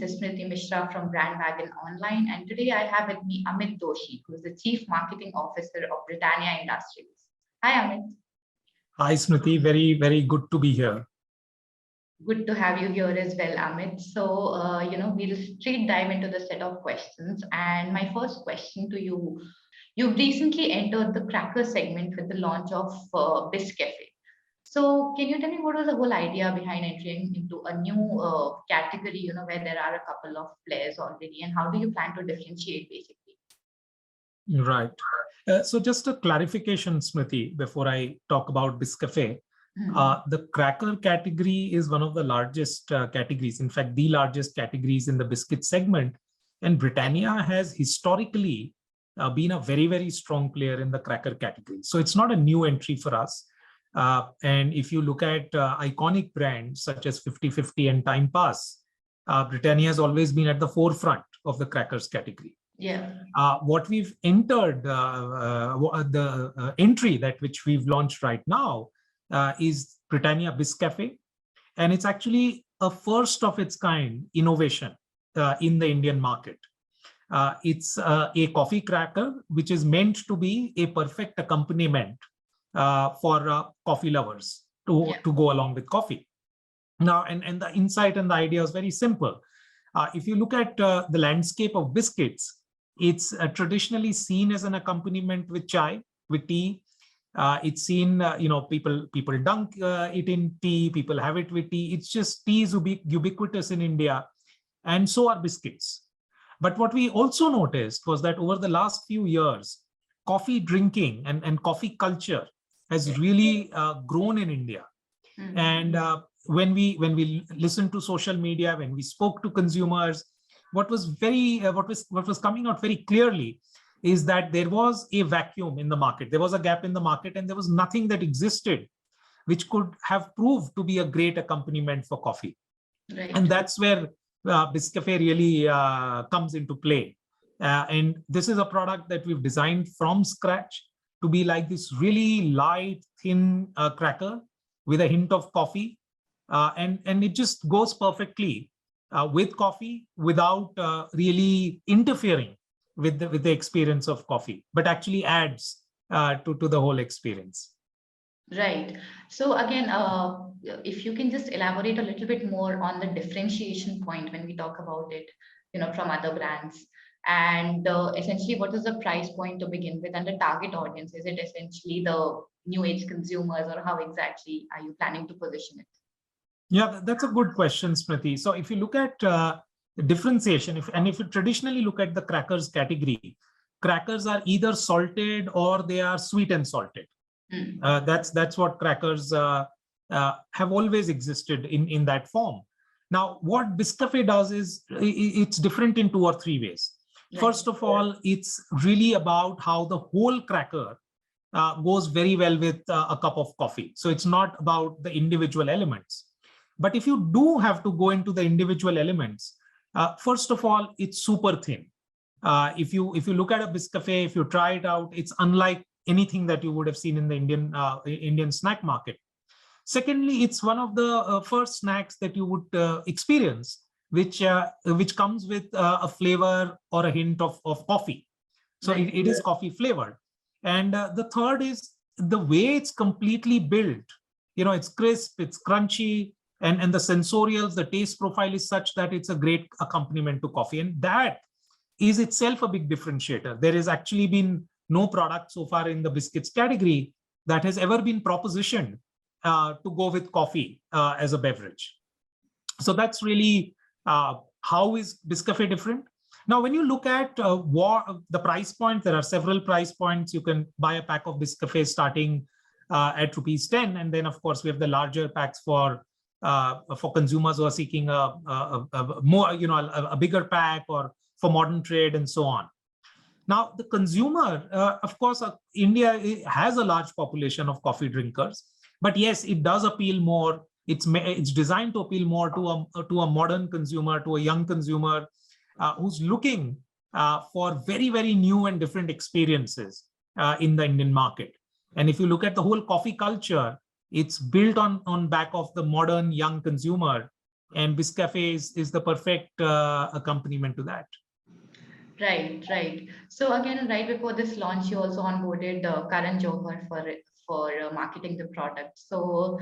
This is Smriti Mishra from BrandWagon Online, and today I have with me Amit Doshi, who is the Chief Marketing Officer of Britannia Industries. Hi, Amit. Hi, Smriti. Very, very good to be here. Good to have you here as well, Amit. So, we'll straight dive into the set of questions. And my first question to you, you've recently entered the cracker segment with the launch of Biscafe. So can you tell me what was the whole idea behind entering into a new category, where there are a couple of players already, and how do you plan to differentiate basically? Right. So just a clarification, Smriti, before I talk about Biscafe. The cracker category is one of the largest categories, in fact, the largest categories in the biscuit segment. And Britannia has historically been a very, very strong player in the cracker category. So it's not a new entry for us. And if you look at iconic brands such as 50/50 and Time Pass, Britannia has always been at the forefront of the crackers category. Yeah. What we've entered, the entry which we've launched right now is Britannia Biscafe. And it's actually a first of its kind innovation in the Indian market. It's a coffee cracker, which is meant to be a perfect accompaniment for coffee lovers to go along with coffee. Now, and the insight and the idea is very simple. If you look at the landscape of biscuits, it's traditionally seen as an accompaniment with chai, with tea. It's seen, people dunk it in tea, people have it with tea. It's just tea is ubiquitous in India, and so are biscuits. But what we also noticed was that over the last few years, coffee drinking and coffee culture has really grown in India. Mm-hmm. And when we listened to social media, when we spoke to consumers, what was coming out very clearly is that there was a vacuum in the market. There was a gap in the market, and there was nothing that existed which could have proved to be a great accompaniment for coffee. Right. And that's where Biscafe really comes into play. And this is a product that we've designed from scratch to be like this really light, thin cracker with a hint of coffee. And it just goes perfectly with coffee without really interfering with the experience of coffee, but actually adds to the whole experience. Right. So again, if you can just elaborate a little bit more on the differentiation point when we talk about it, from other brands. And essentially, what is the price point to begin with, and the target audience? Is it essentially the new age consumers, or how exactly are you planning to position it? Yeah, that's a good question, Smriti. So if you look at differentiation, if you traditionally look at the crackers category, crackers are either salted or they are sweet and salted. That's what crackers have always existed in that form. Now, what Biscafe does is it's different in 2 or 3 ways. Right. First of all, it's really about how the whole cracker goes very well with a cup of coffee. So it's not about the individual elements. But if you do have to go into the individual elements, first of all, it's super thin. If you look at a Biscafe, if you try it out, it's unlike anything that you would have seen in the Indian snack market. Secondly, it's one of the first snacks that you would experience, which comes with a flavor or a hint of coffee. So right. it is coffee flavored. And the third is the way it's completely built. It's crisp, it's crunchy, and the sensorials, the taste profile is such that it's a great accompaniment to coffee. And that is itself a big differentiator. There has actually been no product so far in the biscuits category that has ever been propositioned to go with coffee as a beverage. So that's really how is Biscafe different? Now, when you look at the price point, there are several price points. You can buy a pack of Biscafe starting at ₹10. And then, of course, we have the larger packs for consumers who are seeking a bigger pack, or for modern trade and so on. Now, the consumer, of course, India has a large population of coffee drinkers, but yes, it does appeal more. It's designed to appeal more to a modern consumer, to a young consumer who's looking for very, very new and different experiences in the Indian market. And if you look at the whole coffee culture, it's built on back of the modern young consumer And Biscafe is the perfect accompaniment to that. Right, right. So again, right before this launch, you also onboarded Karan Johar for marketing the product. So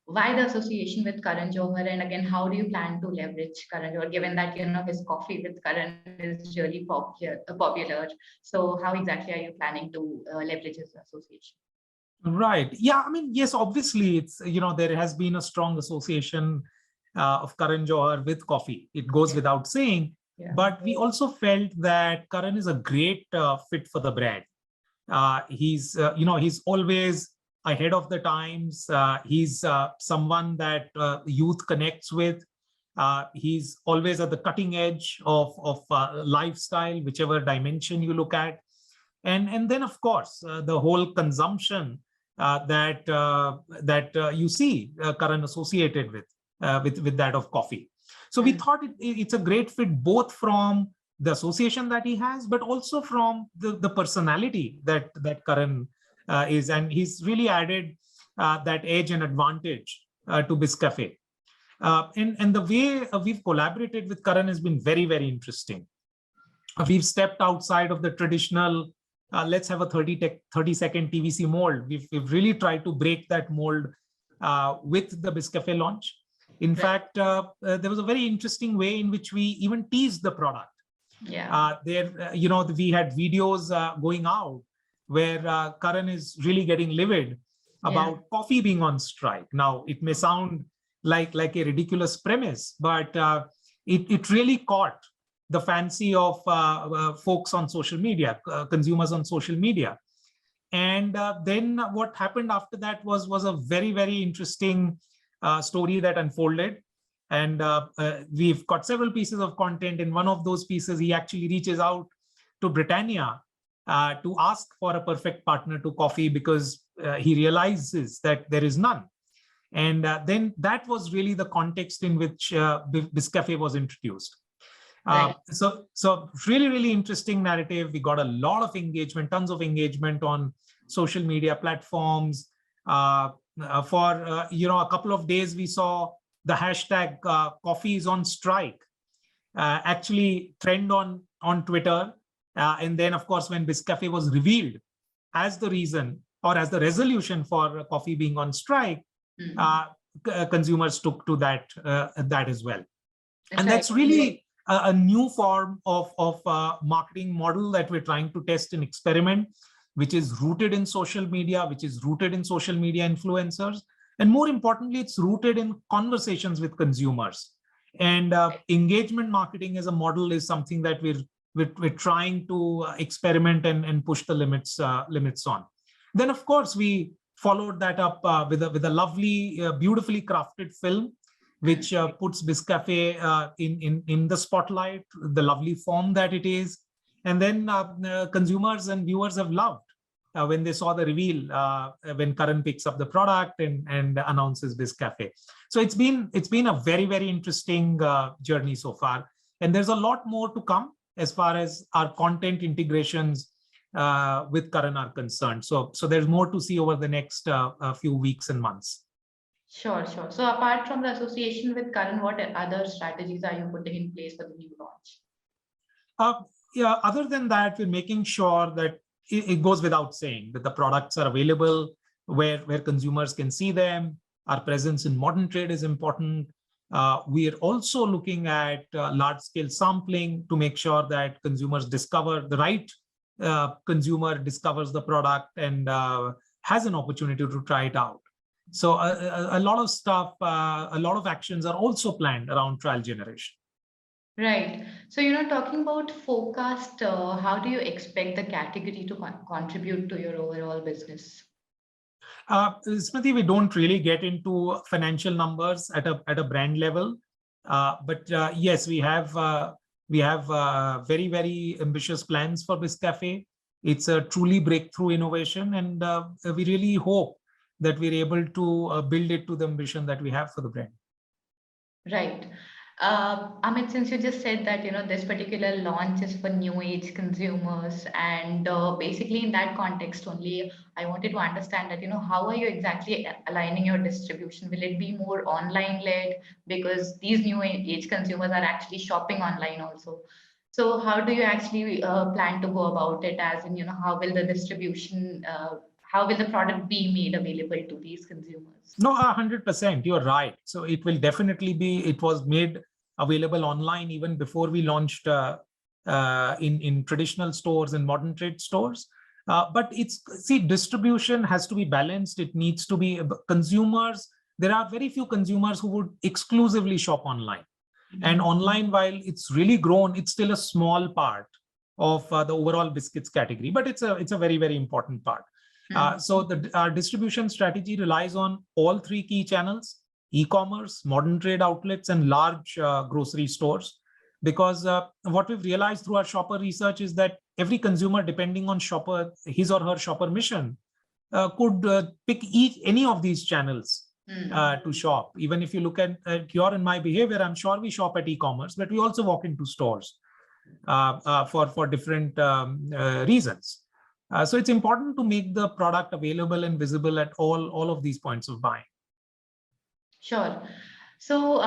why the association with Karan Johar, and again, how do you plan to leverage Karan Johar, given that his coffee with Karan is really popular? So how exactly are you planning to leverage his association? Right. Yeah. I mean, yes, obviously, there has been a strong association of Karan Johar with coffee. It goes Yeah. without saying. Yeah. But we also felt that Karan is a great fit for the brand. He's always ahead of the times. He's someone that youth connects with. He's always at the cutting edge of lifestyle, whichever dimension you look at. And then, of course, the whole consumption that you see Karan associated with that of coffee. So we thought it's a great fit, both from the association that he has, but also from the personality that Karan is, and he's really added that edge and advantage to Biscafe. And the way we've collaborated with Karan has been very, very interesting. We've stepped outside of the traditional let's have a 30-second TVC mold. We've really tried to break that mold with the Biscafe launch. In fact, there was a very interesting way in which we even teased the product. Yeah. We had videos going out where Karan is really getting livid about coffee being on strike. Now, it may sound like a ridiculous premise, but it really caught the fancy of folks on social media, consumers on social media. And then what happened after that was a very, very interesting story that unfolded. And we've got several pieces of content. In one of those pieces, he actually reaches out to Britannia to ask for a perfect partner to coffee because he realizes that there is none. And then that was really the context in which Biscafe was introduced. Right. So really, really interesting narrative. We got a lot of engagement, tons of engagement on social media platforms. For a couple of days, we saw the hashtag coffee is on strike actually trend on Twitter. And then, of course, when Biscafe was revealed as the reason or as the resolution for coffee being on strike, consumers took to that as well. And that's really a new form of marketing model that we're trying to test and experiment, which is rooted in social media, which is rooted in social media influencers. And more importantly, it's rooted in conversations with consumers. And engagement marketing as a model is something that we're trying to experiment and push the limits on. Then, of course, we followed that up with a lovely, beautifully crafted film, which puts Biscafe in the spotlight, the lovely form that it is. And then consumers and viewers have loved when they saw the reveal, when Karan picks up the product and announces Biscafe. So it's been a very, very interesting journey so far. And there's a lot more to come as far as our content integrations with Karan are concerned. So there's more to see over the next few weeks and months. Sure. So apart from the association with Karan, what other strategies are you putting in place for the new launch? Other than that, we're making sure that it goes without saying that the products are available where consumers can see them. Our presence in modern trade is important. We are also looking at large-scale sampling to make sure that consumers discover the right consumer discovers the product and has an opportunity to try it out. So a lot of stuff, a lot of actions are also planned around trial generation. Right. So, talking about forecast, how do you expect the category to contribute to your overall business? Smriti, we don't really get into financial numbers at a brand level, but yes, we have very, very ambitious plans for Biscafe. It's a truly breakthrough innovation, and we really hope that we're able to build it to the ambition that we have for the brand. Right. Amit, since you just said that, this particular launch is for new age consumers, and basically in that context only, I wanted to understand that, how are you exactly aligning your distribution? Will it be more online led? Because these new age consumers are actually shopping online also. So how do you actually plan to go about it? As in, how will the distribution, how will the product be made available to these consumers? No, 100%. You're right. So it will definitely be. It was made available online even before we launched in traditional stores and modern trade stores. But distribution has to be balanced. It needs to be consumers. There are very few consumers who would exclusively shop online. And online, while it's really grown, it's still a small part of the overall biscuits category. But it's a very, very important part. So our distribution strategy relies on all three key channels: e-commerce, modern trade outlets, and large grocery stores. Because what we've realized through our shopper research is that every consumer, depending on his or her shopper mission, could pick any of these channels to shop. Even if you look at your and my behavior, I'm sure we shop at e-commerce, but we also walk into stores for different reasons. So it's important to make the product available and visible at all of these points of buying. Sure. So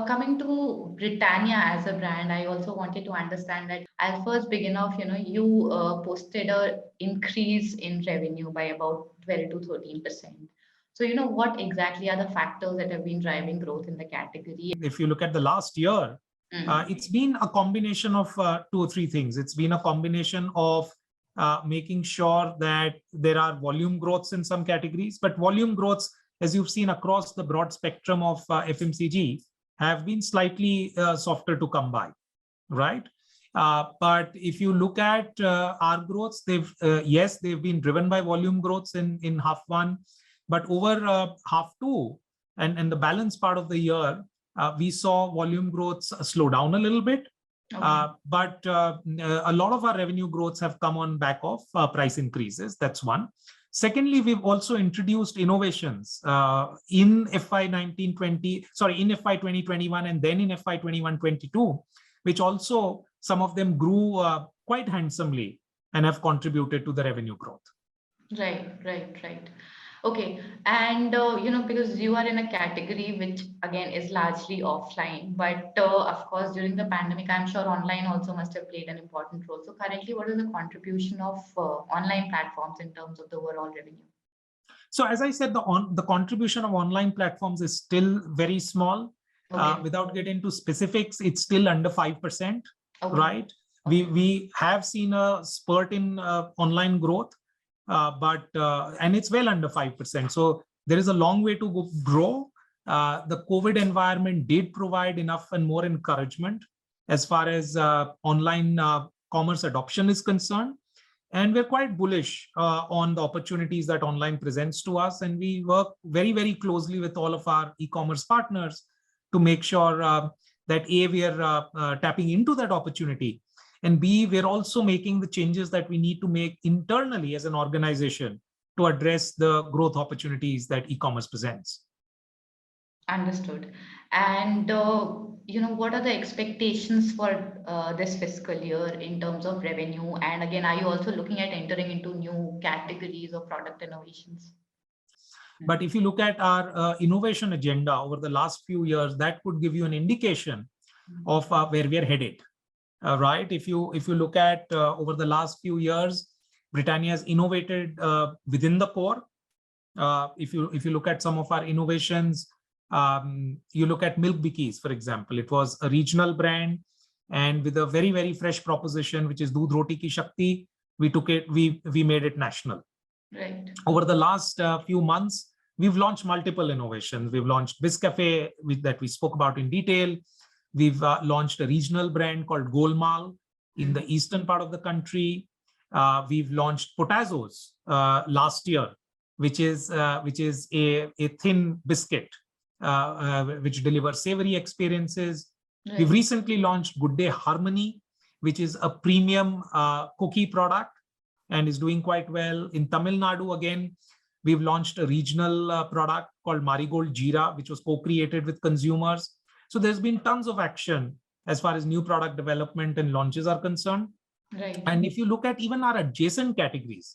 coming to Britannia as a brand, I also wanted to understand that I'll first begin off, you posted a increase in revenue by about 12 to 13%. So, what exactly are the factors that have been driving growth in the category? If you look at the last year, it's been a combination of two or three things. It's been a combination of making sure that there are volume growths in some categories, but volume growths, as you've seen across the broad spectrum of FMCG, have been slightly softer to come by, right? But if you look at our growths, they've been driven by volume growths in half one, but over half two and the balance part of the year, we saw volume growths slow down a little bit. Okay. But a lot of our revenue growths have come on back of price increases. That's one. Secondly, we've also introduced innovations in FY 2021 and then in FY 21-22, which also some of them grew quite handsomely and have contributed to the revenue growth. Right. Okay. And, because you are in a category which, again, is largely offline, but of course, during the pandemic, I'm sure online also must have played an important role. So currently, what is the contribution of online platforms in terms of the overall revenue? So as I said, the contribution of online platforms is still very small. Okay. Without getting into specifics, it's still under 5%, okay. Right? Okay. We have seen a spurt in online growth. And it's well under 5%. So there is a long way to grow. The COVID environment did provide enough and more encouragement as far as online commerce adoption is concerned. And we're quite bullish on the opportunities that online presents to us. And we work very, very closely with all of our e-commerce partners to make sure that A, we are tapping into that opportunity, and B, we're also making the changes that we need to make internally as an organization to address the growth opportunities that e-commerce presents. Understood. And, what are the expectations for this fiscal year in terms of revenue? And again, are you also looking at entering into new categories or product innovations? But if you look at our innovation agenda over the last few years, that could give you an indication of where we are headed. Right? If you look at over the last few years, Britannia has innovated within the core. If you look at some of our innovations, you look at Milk Bikis, for example. It was a regional brand, and with a very, very fresh proposition, which is Doodh Roti Ki Shakti, we made it national. Right. Over the last few months, we've launched multiple innovations. We've launched Biscafe that we spoke about in detail. We've launched a regional brand called Golmaal in the eastern part of the country. We've launched Potazos last year, which is a thin biscuit which delivers savory experiences. Right. We've recently launched Good Day Harmony, which is a premium cookie product and is doing quite well. In Tamil Nadu, again, we've launched a regional product called Marigold Jeera, which was co-created with consumers. So there's been tons of action as far as new product development and launches are concerned. Right. And if you look at even our adjacent categories,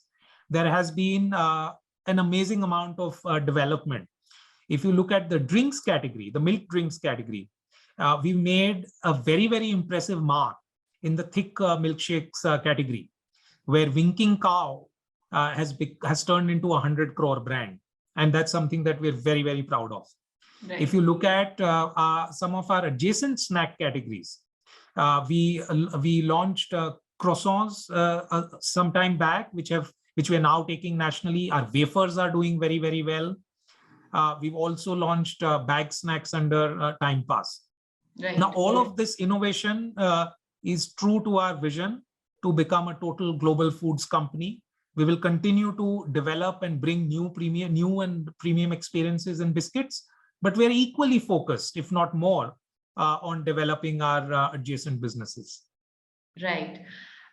there has been an amazing amount of development. If you look at the drinks category, the milk drinks category, we made a very, very impressive mark in the thick milkshakes category, where Winking Cow has turned into a 100 crore brand. And that's something that we're very, very proud of. Right. If you look at some of our adjacent snack categories, we launched croissants some time back, which we are now taking nationally. Our wafers are doing very, very well. We've also launched bag snacks under Time Pass. Right. Now, all of this innovation is true to our vision to become a total global foods company. We will continue to develop and bring new and premium experiences in biscuits, but we're equally focused, if not more, on developing our adjacent businesses. Right.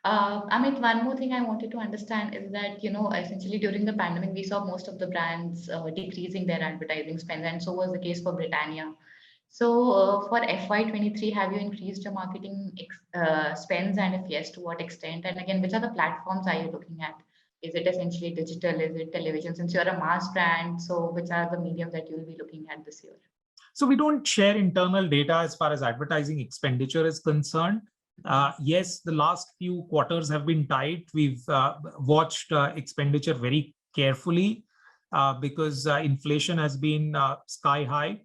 Amit, one more thing I wanted to understand is that, essentially during the pandemic, we saw most of the brands decreasing their advertising spend, and so was the case for Britannia. So for FY23, have you increased your marketing spends, and if yes, to what extent? And again, which are the platforms are you looking at? Is it essentially digital? Is it television? Since you're a mass brand, so which are the mediums that you'll be looking at this year? So we don't share internal data as far as advertising expenditure is concerned. Yes, the last few quarters have been tight. We've watched expenditure very carefully because inflation has been sky high,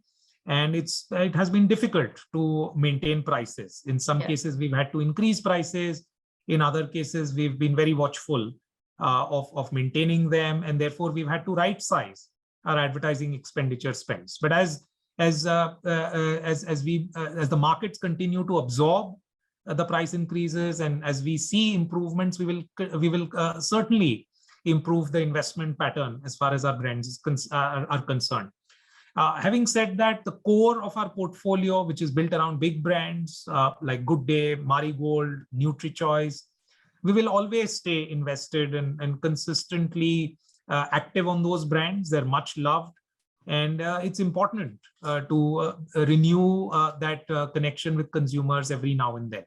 and it has been difficult to maintain prices. In some cases, we've had to increase prices. In other cases, we've been very watchful of maintaining them, and therefore we've had to right size our advertising expenditure spends. But as the markets continue to absorb the price increases, and as we see improvements, we will certainly improve the investment pattern as far as our brands are concerned. Having said that, the core of our portfolio, which is built around big brands like Good Day, Marigold, NutriChoice, we will always stay invested and consistently active on those brands. They're much loved. And it's important to renew that connection with consumers every now and then.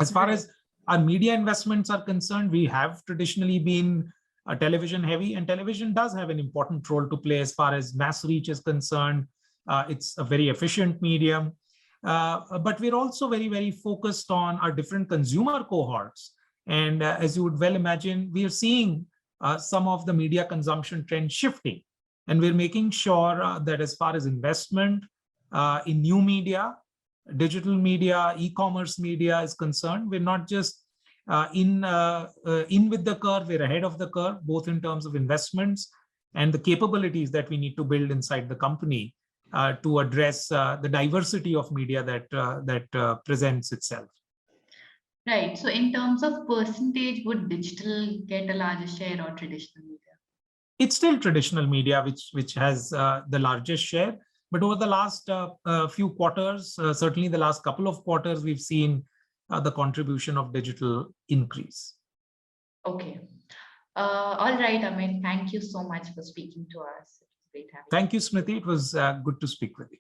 As far as our media investments are concerned, we have traditionally been television heavy, and television does have an important role to play as far as mass reach is concerned. It's a very efficient medium. But we're also very, very focused on our different consumer cohorts. And as you would well imagine, we are seeing some of the media consumption trends shifting. And we're making sure that as far as investment in new media, digital media, e-commerce media is concerned, we're not just in with the curve, we're ahead of the curve, both in terms of investments and the capabilities that we need to build inside the company to address the diversity of media that presents itself. Right. So in terms of percentage, would digital get a larger share or traditional media? It's still traditional media which has the largest share. But over the last few quarters, certainly the last couple of quarters, we've seen the contribution of digital increase. Okay. All right, Amit. Thank you so much for speaking to us. It was great having you. Thank you, Smriti. It was good to speak with you.